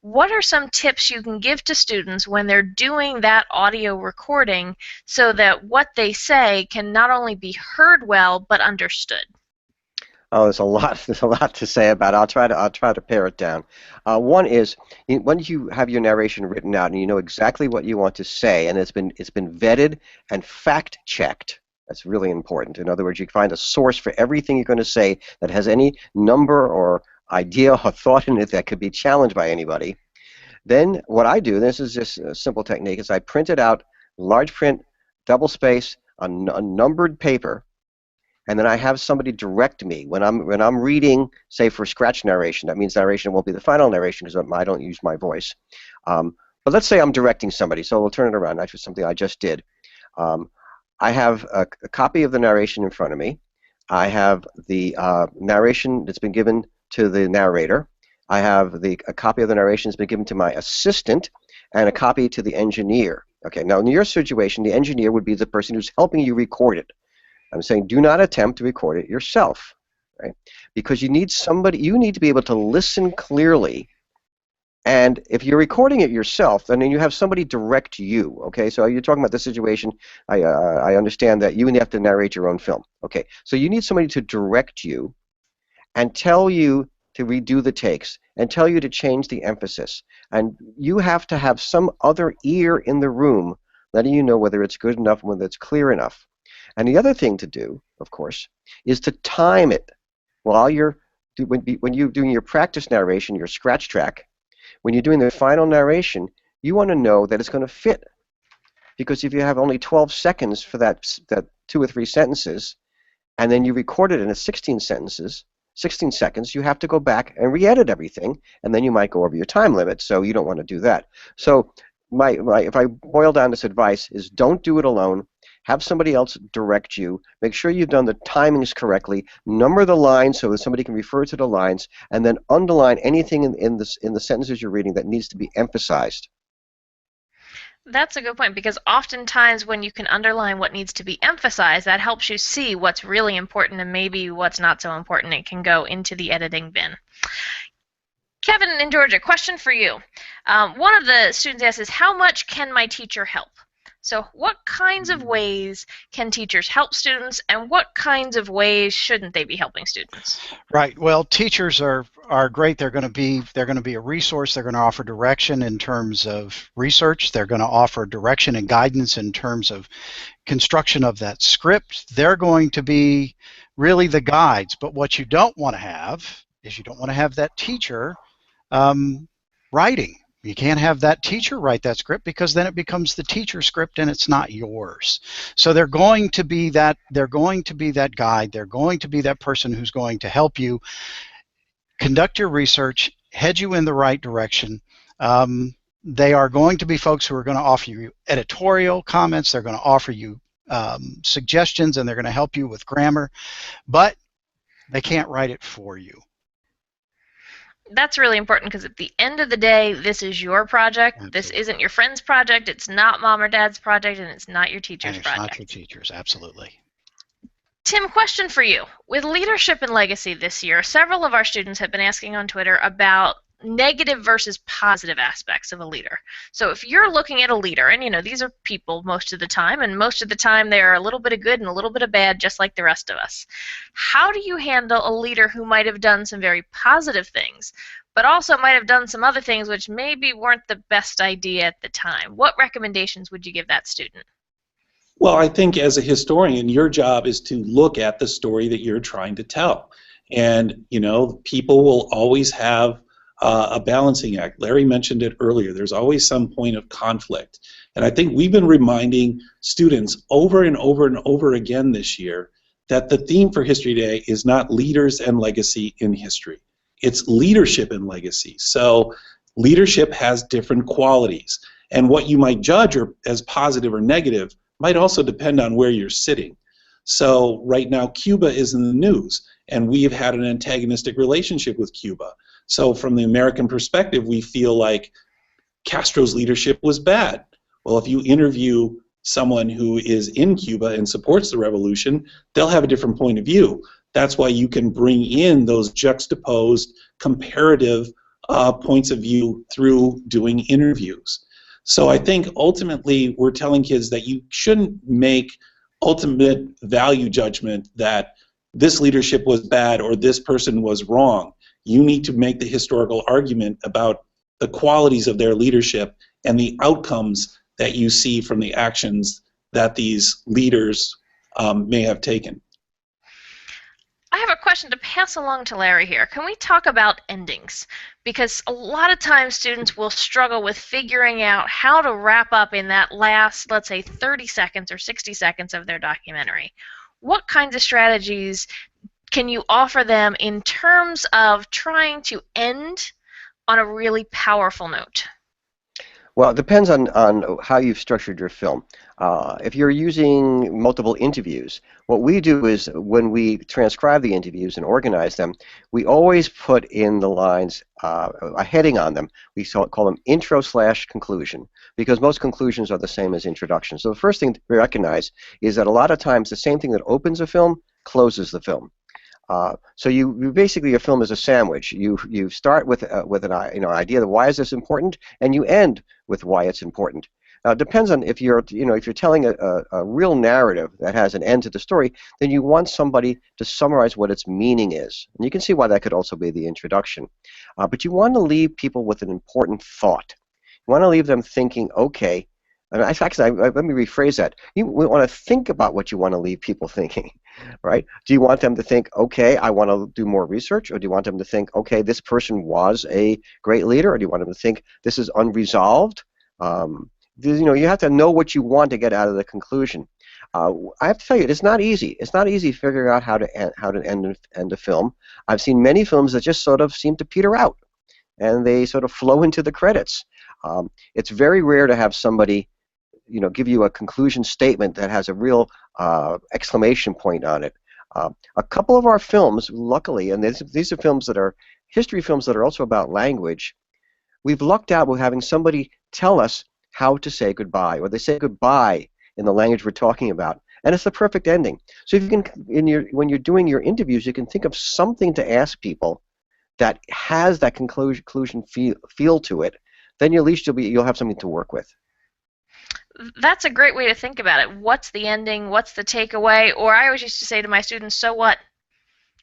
What are some tips you can give to students when they're doing that audio recording so that what they say can not only be heard well, but understood? Oh, there's a lot to say about it. I'll try to pare it down. One is when you have your narration written out and you know exactly what you want to say, and it's been vetted and fact checked. That's really important. In other words, you find a source for everything you're going to say that has any number or idea or thought in it that could be challenged by anybody. Then what I do, this is just a simple technique, is I print it out, large print, double space, on numbered paper. And then I have somebody direct me when I'm reading, say for scratch narration. That means narration won't be the final narration because I don't use my voice. But let's say I'm directing somebody, so we'll turn it around. That's something I just did. I have a copy of the narration in front of me. I have the narration that's been given to the narrator. I have a copy of the narration that's been given to my assistant, and a copy to the engineer. Okay. Now in your situation, the engineer would be the person who's helping you record it. I'm saying do not attempt to record it yourself, right? Because you need to be able to listen clearly. And if you're recording it yourself, then you have somebody direct you, okay? So you're talking about the situation, I understand that you have to narrate your own film. Okay, so you need somebody to direct you and tell you to redo the takes and tell you to change the emphasis. And you have to have some other ear in the room letting you know whether it's good enough and whether it's clear enough. And the other thing to do, of course, is to time it while when you're doing your practice narration, your scratch track. When you're doing the final narration, you want to know that it's going to fit. Because if you have only 12 seconds for that 2 or 3 sentences, and then you record it in 16 seconds, you have to go back and re-edit everything, and then you might go over your time limit, so you don't want to do that. So if I boil down this advice is don't do it alone. Have somebody else direct you. Make sure you've done the timings correctly. Number the lines so that somebody can refer to the lines, and then underline anything in the sentences you're reading that needs to be emphasized. That's a good point, because oftentimes when you can underline what needs to be emphasized, that helps you see what's really important and maybe what's not so important. It can go into the editing bin. Kevin in Georgia, question for you. One of the students asks is, how much can my teacher help? So what kinds of ways can teachers help students, and what kinds of ways shouldn't they be helping students? Right. Well, teachers are great. They're going to be a resource. They're going to offer direction in terms of research. They're going to offer direction and guidance in terms of construction of that script. They're going to be really the guides. But what you don't want to have is you don't want to have that teacher writing. You can't have that teacher write that script, because then it becomes the teacher's script and it's not yours. So they're going to be that guide. They're going to be that person who's going to help you conduct your research, head you in the right direction. They are going to be folks who are going to offer you editorial comments. They're going to offer you suggestions, and they're going to help you with grammar, but they can't write it for you. That's really important, because at the end of the day, this is your project. Absolutely. This isn't your friend's project. It's not mom or dad's project, and it's not your teacher's project. Not your teacher's, absolutely. Tim, question for you. With leadership and legacy this year, several of our students have been asking on Twitter about negative versus positive aspects of a leader. So if you're looking at a leader, and these are people most of the time, and most of the time they are a little bit of good and a little bit of bad, just like the rest of us. How do you handle a leader who might have done some very positive things, but also might have done some other things which maybe weren't the best idea at the time? What recommendations would you give that student? Well, I think as a historian, your job is to look at the story that you're trying to tell. And, people will always have a balancing act. Larry mentioned it earlier. There's always some point of conflict. And I think we've been reminding students over and over and over again this year that the theme for History Day is not leaders and legacy in history. It's leadership and legacy. So leadership has different qualities. And what you might judge as positive or negative might also depend on where you're sitting. So right now Cuba is in the news, and we've had an antagonistic relationship with Cuba. So from the American perspective, we feel like Castro's leadership was bad. Well, if you interview someone who is in Cuba and supports the revolution, they'll have a different point of view. That's why you can bring in those juxtaposed comparative points of view through doing interviews. So I think ultimately we're telling kids that you shouldn't make ultimate value judgment that this leadership was bad or this person was wrong. You need to make the historical argument about the qualities of their leadership and the outcomes that you see from the actions that these leaders may have taken. I have a question to pass along to Larry here. Can we talk about endings? Because a lot of times students will struggle with figuring out how to wrap up in that last, let's say, 30 seconds or 60 seconds of their documentary. What kinds of strategies can you offer them in terms of trying to end on a really powerful note? Well, it depends on how you've structured your film. If you're using multiple interviews, what we do is when we transcribe the interviews and organize them, we always put in the lines a heading on them. We call them intro/conclusion, because most conclusions are the same as introduction. So the first thing to recognize is that a lot of times the same thing that opens a film closes the film. So you basically, your film is a sandwich. You start with an idea of why is this important, and you end with why it's important. Now it depends on if you're telling a real narrative that has an end to the story, then you want somebody to summarize what its meaning is, and you can see why that could also be the introduction. But you want to leave people with an important thought. You want to leave them thinking, okay. And actually, let me rephrase that. You want to think about what you want to leave people thinking, right? Do you want them to think, okay, I want to do more research, or do you want them to think, okay, this person was a great leader, or do you want them to think this is unresolved? You have to know what you want to get out of the conclusion. I have to tell you, it's not easy. It's not easy figuring out how to end a film. I've seen many films that just sort of seem to peter out, and they sort of flow into the credits. It's very rare to have somebody give you a conclusion statement that has a real exclamation point on it. A couple of our films, luckily, and these are films that are history films that are also about language, we've lucked out with having somebody tell us how to say goodbye, or they say goodbye in the language we're talking about, and it's the perfect ending. So if you can, when you're doing your interviews, you can think of something to ask people that has that conclusion feel to it, then at least you'll have something to work with. That's a great way to think about it. What's the ending? What's the takeaway? Or I always used to say to my students, so what?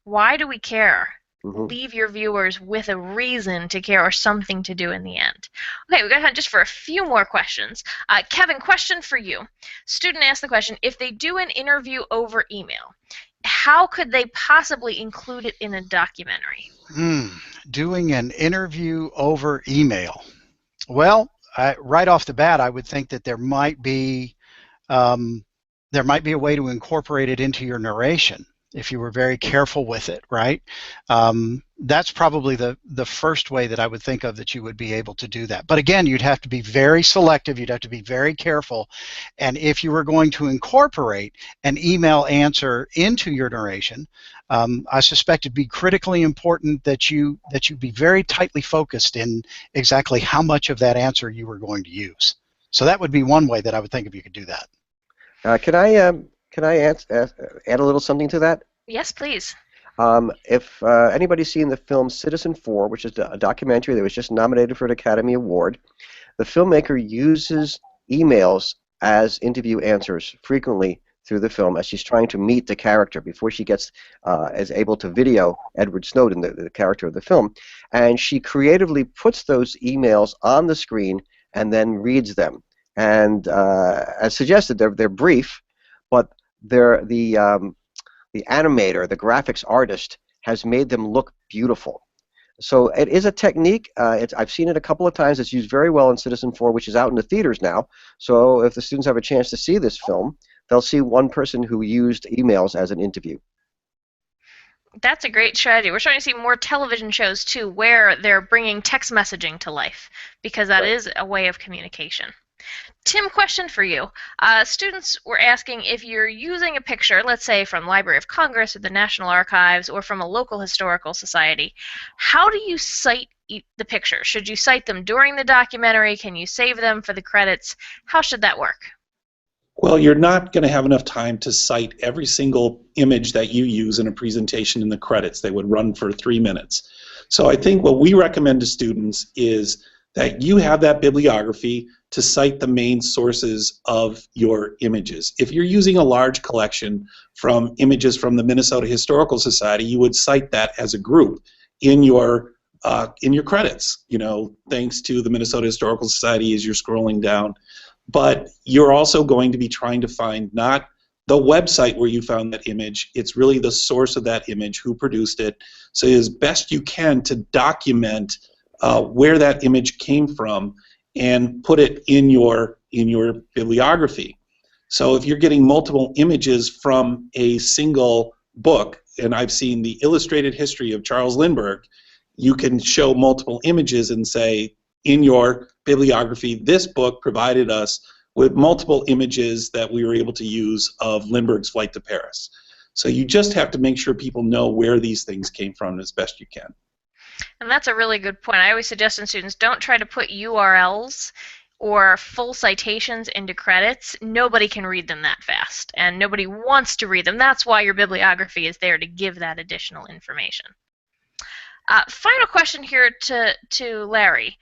Why do we care? Mm-hmm. Leave your viewers with a reason to care or something to do in the end. Okay, we've got time just for a few more questions. Kevin, question for you. Student asked the question, if they do an interview over email, how could they possibly include it in a documentary? Doing an interview over email. Well, right off the bat, I would think that there might be a way to incorporate it into your narration if you were very careful with it, right? That's probably the first way that I would think of that you would be able to do that. But again, you'd have to be very selective. You'd have to be very careful. And if you were going to incorporate an email answer into your narration, I suspect it'd be critically important that you be very tightly focused in exactly how much of that answer you were going to use. So that would be one way that I would think if you could do that. Can I add a little something to that? Yes, please. If anybody's seen the film Citizen 4, which is a documentary that was just nominated for an Academy Award, the filmmaker uses emails as interview answers frequently through the film as she's trying to meet the character before she is able to video Edward Snowden, the character of the film. And she creatively puts those emails on the screen and then reads them. And as suggested, they're brief, but the animator, the graphics artist, has made them look beautiful. So it is a technique. I've seen it a couple of times. It's used very well in Citizen 4, which is out in the theaters now. So if the students have a chance to see this film, they'll see one person who used emails as an interview. That's a great strategy. We're starting to see more television shows, too, where they're bringing text messaging to life, because that is a way of communication. Tim, question for you. Students were asking if you're using a picture, let's say from Library of Congress or the National Archives or from a local historical society, how do you cite the pictures? Should you cite them during the documentary? Can you save them for the credits? How should that work? Well, you're not going to have enough time to cite every single image that you use in a presentation in the credits. They would run for 3 minutes. So I think what we recommend to students is that you have that bibliography to cite the main sources of your images. If you're using a large collection from images from the Minnesota Historical Society, you would cite that as a group in your credits. You know, thanks to the Minnesota Historical Society as you're scrolling down. But you're also going to be trying to find not the website where you found that image, it's really the source of that image, who produced it, so as best you can to document where that image came from and put it in your bibliography. So if you're getting multiple images from a single book, and I've seen the illustrated history of Charles Lindbergh, you can show multiple images and say, in your bibliography, this book provided us with multiple images that we were able to use of Lindbergh's flight to Paris. So you just have to make sure people know where these things came from as best you can. And that's a really good point. I always suggest to students, don't try to put URLs or full citations into credits. Nobody can read them that fast, and nobody wants to read them. That's why your bibliography is there, to give that additional information. Final question here to Larry.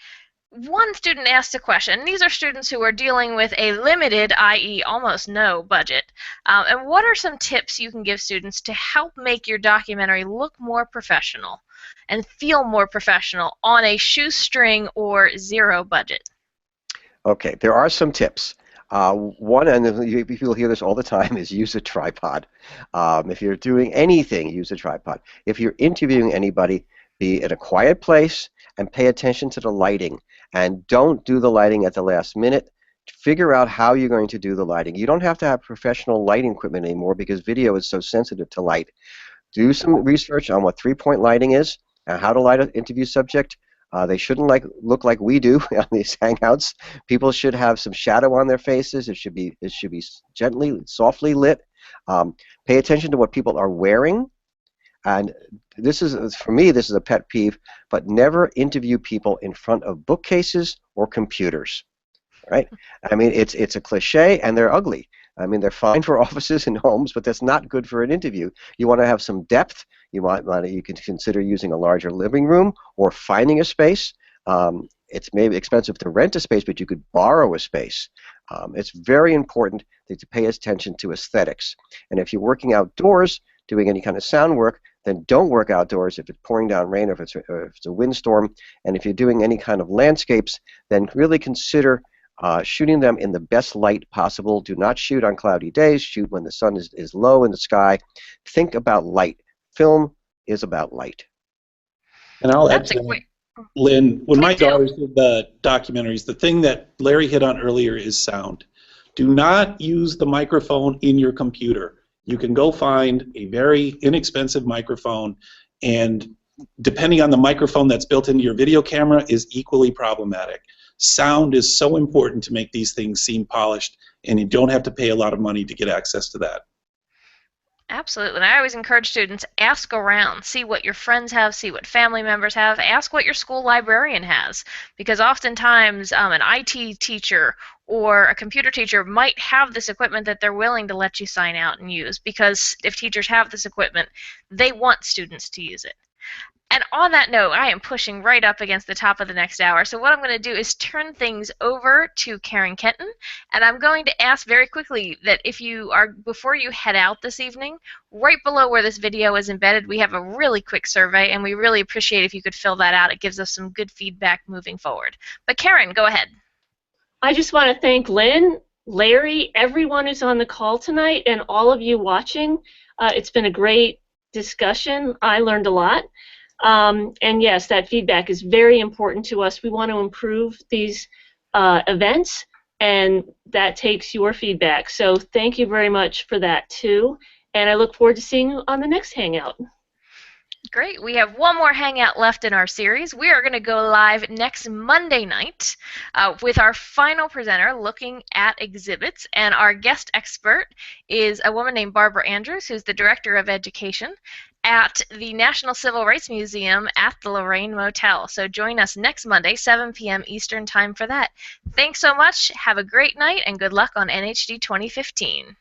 One student asked a question, and these are students who are dealing with a limited, i.e. almost no, budget. And what are some tips you can give students to help make your documentary look more professional and feel more professional on a shoestring or zero budget? Okay, there are some tips. One, and people hear this all the time, is use a tripod. If you're doing anything, use a tripod. If you're interviewing anybody, be in a quiet place and pay attention to the lighting. And don't do the lighting at the last minute. Figure out how you're going to do the lighting. You don't have to have professional lighting equipment anymore because video is so sensitive to light. Do some research on what three-point lighting is and how to light an interview subject. They shouldn't look like we do on these Hangouts. People should have some shadow on their faces. It should be gently, softly lit. Pay attention to what people are wearing. And this is, for me, this is a pet peeve, but never interview people in front of bookcases or computers, right? I mean, it's a cliche, and they're ugly. I mean, they're fine for offices and homes, but that's not good for an interview. You want to have some depth. You can consider using a larger living room or finding a space. It's maybe expensive to rent a space, but you could borrow a space. It's very important to pay attention to aesthetics. And if you're working outdoors, doing any kind of sound work, then don't work outdoors if it's pouring down rain or if it's a windstorm. And if you're doing any kind of landscapes, then really consider shooting them in the best light possible. Do not shoot on cloudy days. Shoot when the sun is low in the sky. Think about light. Film is about light. And I'll add to that, Lynn, when my daughters did the documentaries, the thing that Larry hit on earlier is sound. Do not use the microphone in your computer. You can go find a very inexpensive microphone, and depending on the microphone that's built into your video camera is equally problematic. Sound is so important to make these things seem polished, and you don't have to pay a lot of money to get access to that. Absolutely. And I always encourage students, ask around. See what your friends have, see what family members have. Ask what your school librarian has. Because oftentimes an IT teacher or a computer teacher might have this equipment that they're willing to let you sign out and use. Because if teachers have this equipment, they want students to use it. And on that note, I am pushing right up against the top of the next hour. So what I'm going to do is turn things over to Karen Kenton. And I'm going to ask very quickly that before you head out this evening, right below where this video is embedded, we have a really quick survey, and we really appreciate if you could fill that out. It gives us some good feedback moving forward. But Karen, go ahead. I just want to thank Lynn, Larry, everyone who's on the call tonight, and all of you watching. It's been a great discussion. I learned a lot. And yes, that feedback is very important to us. We want to improve these events, and that takes your feedback. So thank you very much for that too. And I look forward to seeing you on the next Hangout. Great. We have one more Hangout left in our series. We are going to go live next Monday night with our final presenter looking at exhibits. And our guest expert is a woman named Barbara Andrews, who's the Director of Education at the National Civil Rights Museum at the Lorraine Motel. So join us next Monday, 7 p.m. Eastern Time for that. Thanks so much. Have a great night and good luck on NHD 2015.